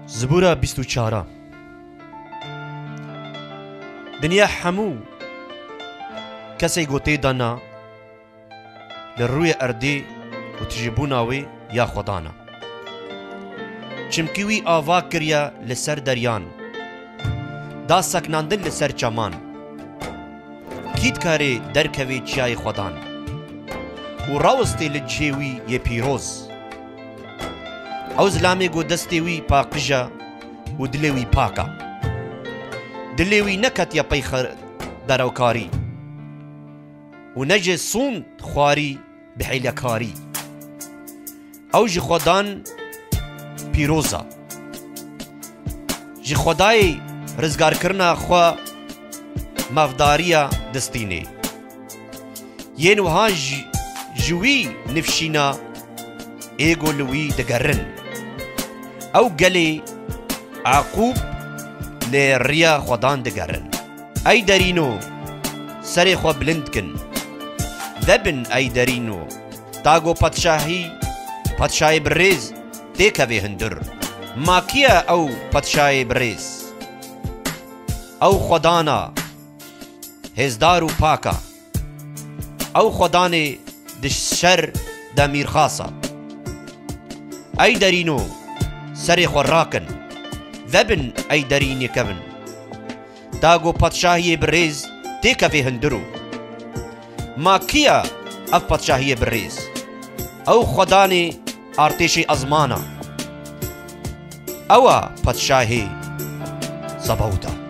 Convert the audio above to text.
زبورة 24 دنیا همو کسی گوته دانا لروی اردی و تجیبوناوی یا خدانا چمکیوی آوا کریا لسر دریان دا سکناندن لسر چمان کیت کاری درکوی چیای خدان و راوستی لجهوی یه پیروز او زلامي گو دستوي پاقجا و دلوي پاكا دلوي نكت يا بيخر دروكاري و نجي صون خواري بحيلكاري او جي خدان پیروزا جي خداي رزگار کرنا خوا مافداريا دستيني ين وها جوي نفشينا ايغو لوي دقرن او قلي عقوب لريا خدان دقرن اي دارينو سري خو بلندكن ذبن اي دارينو تاغو پادشاهي بريز تيكا في هندر ماكيا او پادشاهي بريز او خدانا هزدارو پاكا او خداني دشر دامير خاصة اي دارينو سري خراكن ذبن اي داريني كبن تاغو پادشاهي بريز تيكا في هندرو ماكيا اف پادشاهي بريز او خداني ارتشي ازمانا او پادشاهي زبودا